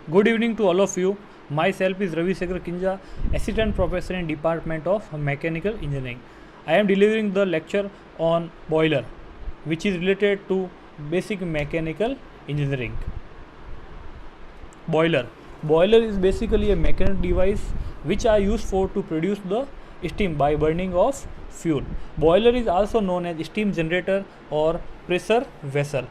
Good evening to all of you. Myself is Ravi Sekhar Kinja, Assistant Professor in Department of Mechanical Engineering. I am delivering the lecture on boiler, which is related to basic mechanical engineering. Boiler. Boiler is basically a mechanical device which are used for to produce the steam by burning of fuel. Boiler is also known as steam generator or pressure vessel.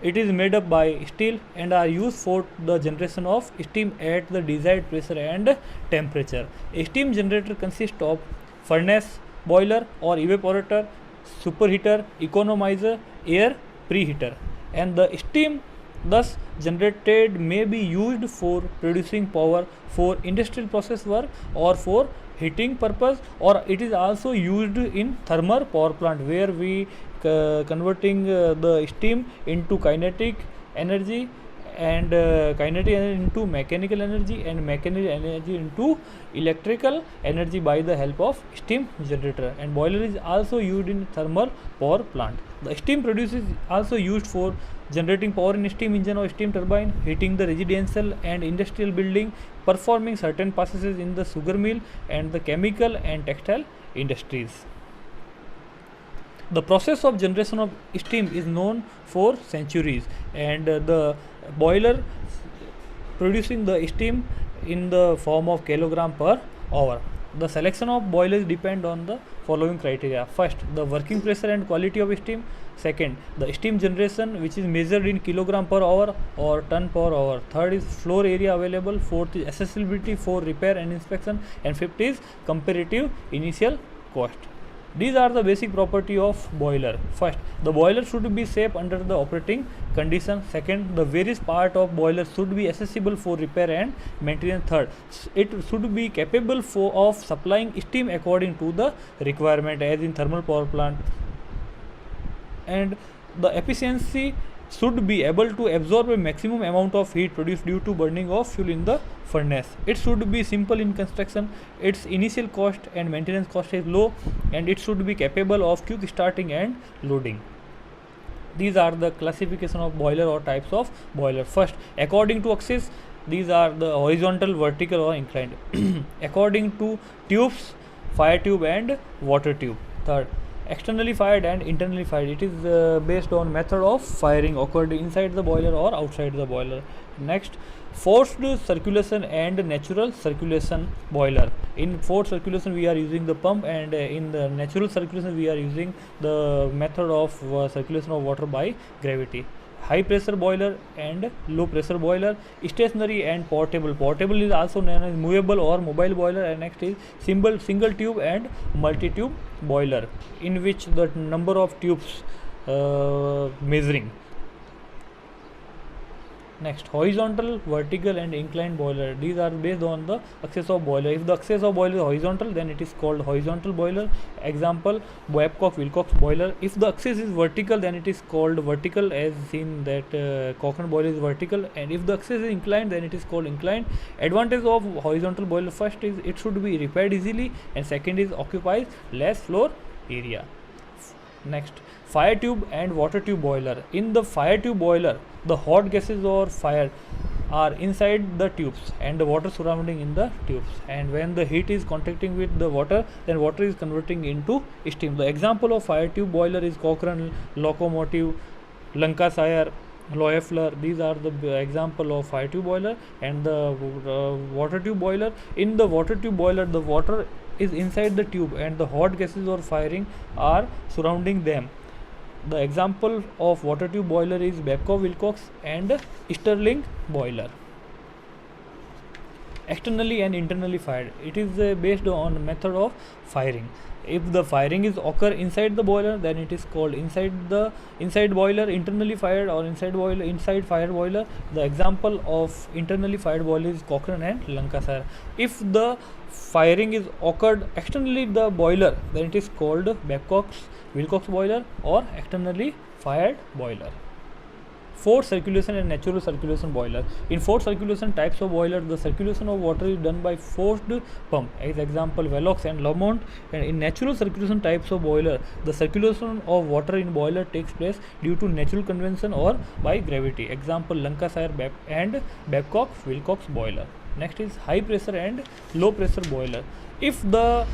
It is made up by steel and are used for the generation of steam at the desired pressure and temperature. A steam generator consists of furnace, boiler or evaporator, superheater, economizer, air preheater, and the steam thus generated may be used for producing power for industrial process work or for heating purpose, or it is also used in thermal power plant where we converting the steam into kinetic energy and kinetic energy into mechanical energy and mechanical energy into electrical energy by the help of steam generator. And boiler is also used in thermal power plant. The steam produced is also used for generating power in steam engine or steam turbine, heating the residential and industrial building, performing certain processes in the sugar mill and the chemical and textile industries. The process of generation of steam is known for centuries, and the boiler producing the steam in the form of kilogram per hour. The selection of boilers depend on the following criteria. First, the working pressure and quality of steam. Second, the steam generation, which is measured in kilogram per hour or ton per hour. Third is floor area available. Fourth is accessibility for repair and inspection, and fifth is comparative initial cost. These are the basic property of boiler. First, the boiler should be safe under the operating condition. Second, the various part of boiler should be accessible for repair and maintenance. Third, it should be capable of supplying steam according to the requirement as in thermal power plant, and the efficiency should be able to absorb a maximum amount of heat produced due to burning of fuel in the furnace. It should be simple in construction, its initial cost and maintenance cost is low, and it should be capable of quick starting and loading. These are the classification of boiler or types of boiler. First, according to axis, these are the horizontal, vertical or inclined. According to tubes, fire tube and water tube. Third, externally fired and internally fired. It is based on method of firing occurred inside the boiler or outside the boiler. Next, forced circulation and natural circulation boiler. In forced circulation we are using the pump, and in the natural circulation we are using the method of circulation of water by gravity. High pressure boiler and low pressure boiler, stationary and portable. Portable is also known as movable or mobile boiler. And next is single tube and multi tube boiler, in which the number of tubes measuring. Next, horizontal, vertical and inclined boiler. These are based on the axis of boiler. If the axis of boiler is horizontal, then it is called horizontal boiler. Example, Babcock-Wilcox boiler. If the axis is vertical, then it is called vertical, as seen that Cochrane boiler is vertical. And if the axis is inclined, then it is called inclined. Advantage of horizontal boiler: first is it should be repaired easily, and second is occupies less floor area. Next, fire tube and water tube boiler. In the fire tube boiler, the hot gases or fire are inside the tubes and the water surrounding in the tubes, and when the heat is contacting with the water, then water is converting into steam. The example of fire tube boiler is Cochrane locomotive, Lancashire, Loeffler. These are the example of fire tube boiler. And the water tube boiler. In the water tube boiler, the water is inside the tube and the hot gases or firing are surrounding them. The example of water tube boiler is Babcock-Wilcox and Stirling boiler. Externally and internally fired. It is based on method of firing. If the firing is occur inside the boiler, then it is called inside boiler, internally fired, or inside fire boiler. The example of internally fired boiler is Cochrane and Lancashire. If the firing is occurred externally the boiler, then it is called Babcock-Wilcox boiler or externally fired boiler. Forced circulation and natural circulation boiler. In forced circulation types of boiler, the circulation of water is done by forced pump, as example Velox and Lamont. And in natural circulation types of boiler, the circulation of water in boiler takes place due to natural convection or by gravity, example Lancashire and Babcock-Wilcox boiler. Next is high pressure and low pressure boiler. If the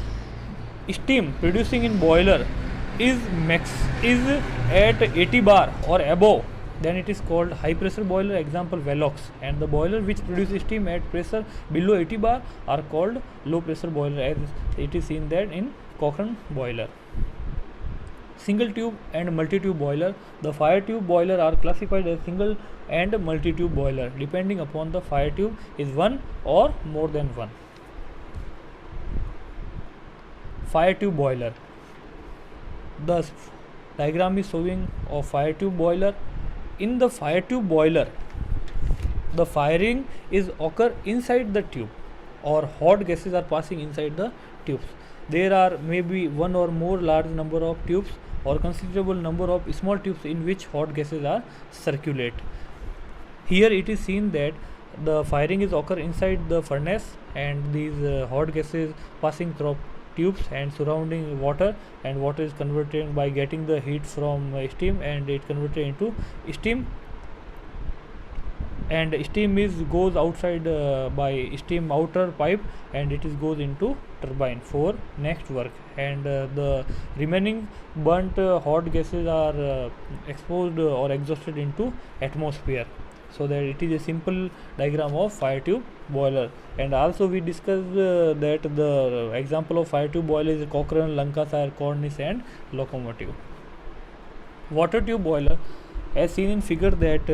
steam producing in boiler is at 80 bar or above, then it is called high pressure boiler, example Velox. And the boiler which produce steam at pressure below 80 bar are called low pressure boiler, as it is seen that in Cochrane boiler. Single tube and multi-tube boiler. The fire tube boiler are classified as single and multi-tube boiler depending upon the fire tube is one or more than one. Fire tube boiler. The diagram is showing of fire tube boiler. In the fire tube boiler, the firing is occur inside the tube, or hot gases are passing inside the tubes. There are maybe one or more large number of tubes or considerable number of small tubes in which hot gases are circulate. Here it is seen that the firing is occur inside the furnace, and these hot gases passing through tubes and surrounding water, and water is converted by getting the heat from steam, and it converted into steam, and steam is goes outside by steam outer pipe, and it is goes into turbine for next work, and the remaining burnt hot gases are exposed or exhausted into atmosphere. So that it is a simple diagram of fire tube boiler. And also we discussed that the example of fire tube boiler is Cochrane, Lancashire, Cornish and locomotive. Water tube boiler, as seen in figure that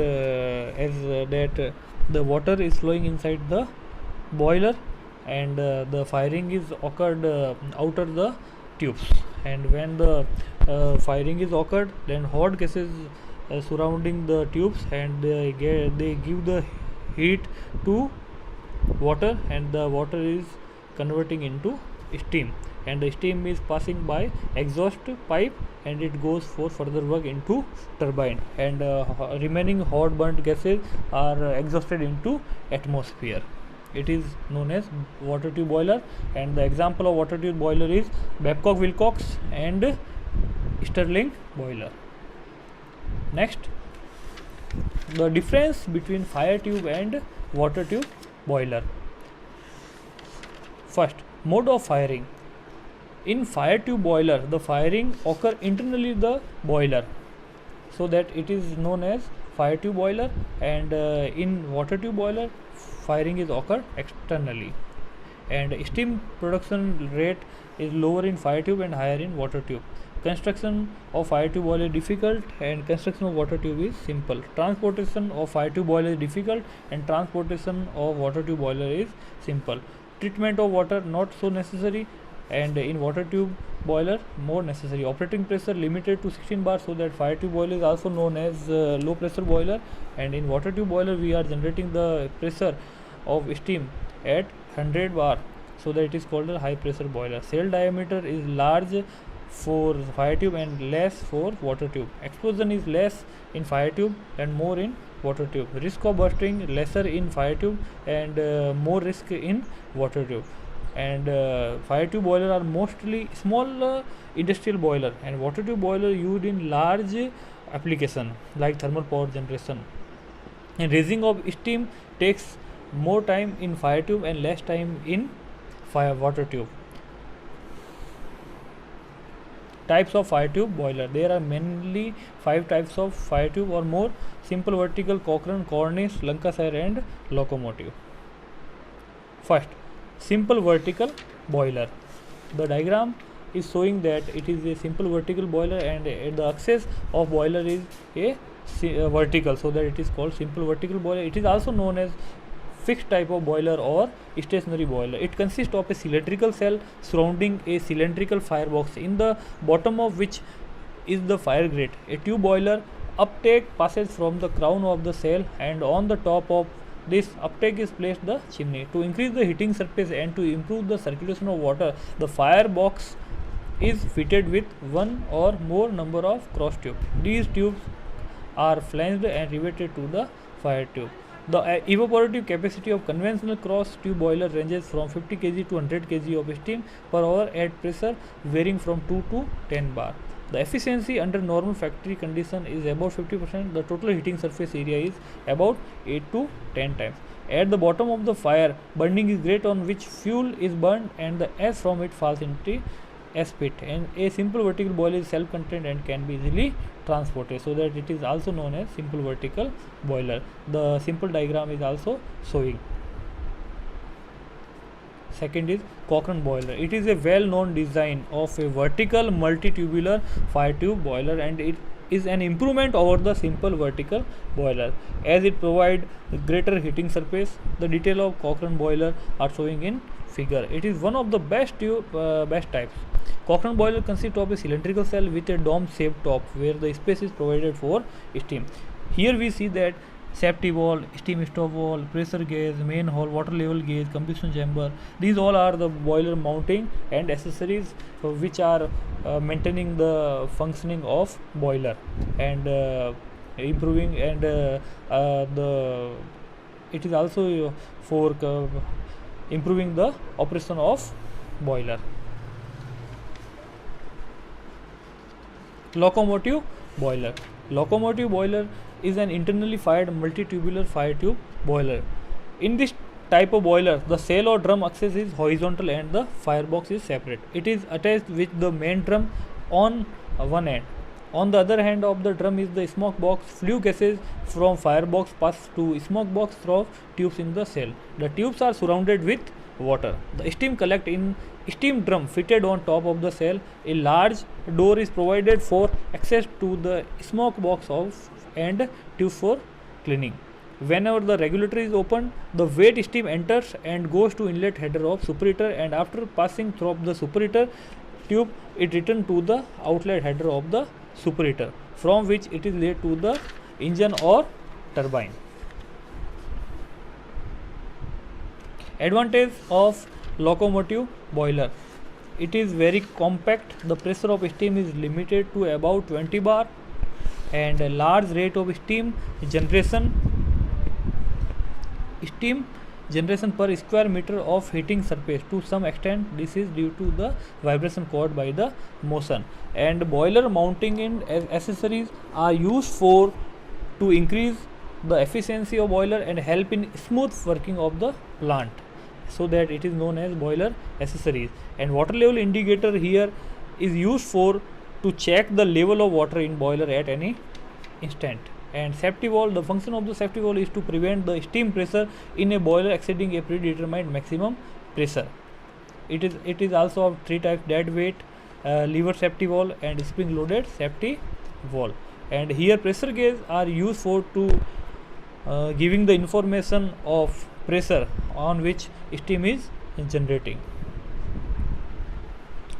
the water is flowing inside the boiler, and the firing is occurred outer the tubes, and when the firing is occurred, then hot gases surrounding the tubes, and they give the heat to water, and the water is converting into steam, and the steam is passing by exhaust pipe, and it goes for further work into turbine, and remaining hot burnt gases are exhausted into atmosphere. It is known as water tube boiler, and the example of water tube boiler is Babcock-Wilcox and Stirling boiler. Next, the difference between fire tube and water tube boiler. First, mode of firing. In fire tube boiler, the firing occur internally the boiler, so that it is known as fire tube boiler, and in water tube boiler, firing is occur externally, and steam production rate is lower in fire tube and higher in water tube. Construction of fire tube boiler is difficult, and construction of water tube is simple. Transportation of fire tube boiler is difficult, and transportation of water tube boiler is simple. Treatment of water not so necessary, and in water tube boiler more necessary. Operating pressure limited to 16 bar, so that fire tube boiler is also known as low pressure boiler, and in water tube boiler we are generating the pressure of steam at 100 bar, so that it is called a high pressure boiler. Cell diameter is large for fire tube and less for water tube. Explosion is less in fire tube and more in water tube. Risk of bursting lesser in fire tube and more risk in water tube. And fire tube boiler are mostly small industrial boiler, and water tube boiler used in large application like thermal power generation. And raising of steam takes more time in fire tube and less time in water tube. Types of fire tube boiler. There are mainly 5 types of fire tube or more: simple, vertical, Cochrane, Cornish, Lancashire and locomotive. First, simple vertical boiler. The diagram is showing that it is a simple vertical boiler, and the axis of boiler is a vertical, so that it is called simple vertical boiler. It is also known as fixed type of boiler or stationary boiler. It consists of a cylindrical cell surrounding a cylindrical firebox, in the bottom of which is the fire grate. A tube boiler uptake passes from the crown of the cell, and on the top of this uptake is placed the chimney. To increase the heating surface and to improve the circulation of water, the firebox is fitted with one or more number of cross tubes. These tubes are flanged and riveted to the fire tube. The evaporative capacity of conventional cross tube boiler ranges from 50 kg to 100 kg of steam per hour at pressure varying from 2 to 10 bar. The efficiency under normal factory condition is about 50%. The total heating surface area is about 8 to 10 times. At the bottom of the fire, burning is great on which fuel is burned and the ash from it falls into a spit. And a simple vertical boiler is self-contained and can be easily transported, so that it is also known as simple vertical boiler. The simple diagram is also showing. Second is Cochrane boiler. It is a well-known design of a vertical multi-tubular fire tube boiler, and it is an improvement over the simple vertical boiler as it provides greater heating surface. The detail of Cochrane boiler are showing in figure. It is one of the best types. Cochrane boiler consists of a cylindrical cell with a dome-shaped top where the space is provided for steam. Here we see that safety valve, steam stop valve, pressure gauge, main hole, water level gauge, combustion chamber. These all are the boiler mounting and accessories which are maintaining the functioning of boiler and improving, and it is also for improving the operation of boiler. Locomotive boiler. Locomotive boiler is an internally fired multi-tubular fire tube boiler. In this type of boiler, the cell or drum axis is horizontal and the firebox is separate. It is attached with the main drum on one end. On the other hand of the drum is the smoke box. Flue gases from firebox pass to smoke box through tubes in the cell. The tubes are surrounded with water. The steam collects in steam drum fitted on top of the cell. A large door is provided for access to the smoke box and tube for cleaning. Whenever the regulator is opened, the wet steam enters and goes to inlet header of superheater, and after passing through the superheater tube, it returns to the outlet header of the superheater, from which it is led to the engine or turbine. Advantage of locomotive boiler: it is very compact. The pressure of steam is limited to about 20 bar, and a large rate of steam generation per square meter of heating surface. To some extent, this is due to the vibration caused by the motion. And boiler mounting and accessories are used to increase the efficiency of boiler and help in smooth working of the plant, so that it is known as boiler accessories. And water level indicator here is used to check the level of water in boiler at any instant. And safety valve: the function of the safety valve is to prevent the steam pressure in a boiler exceeding a predetermined maximum pressure. It is also of three types: dead weight, lever safety valve, and spring loaded safety valve. And here pressure gauge are used to giving the information of pressure on which steam is generating.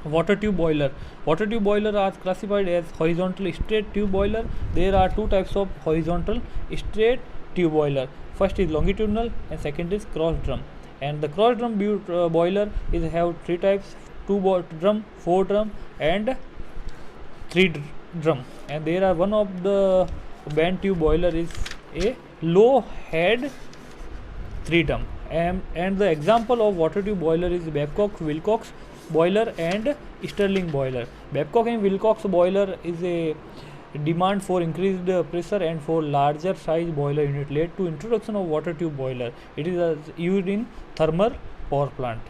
Water tube boiler. Water tube boiler are classified as horizontal straight tube boiler. There are two types of horizontal straight tube boiler. First is longitudinal and second is cross drum. And the cross drum boiler is have three types: 2 drum, 4 drum, and 3 drum. And there are one of the band tube boiler is a low head 3 drum. And the example of water tube boiler is Babcock-Wilcox boiler and Stirling boiler. Babcock and Wilcox boiler is a demand for increased pressure and for larger size boiler unit led to introduction of water tube boiler. It is used in thermal power plant.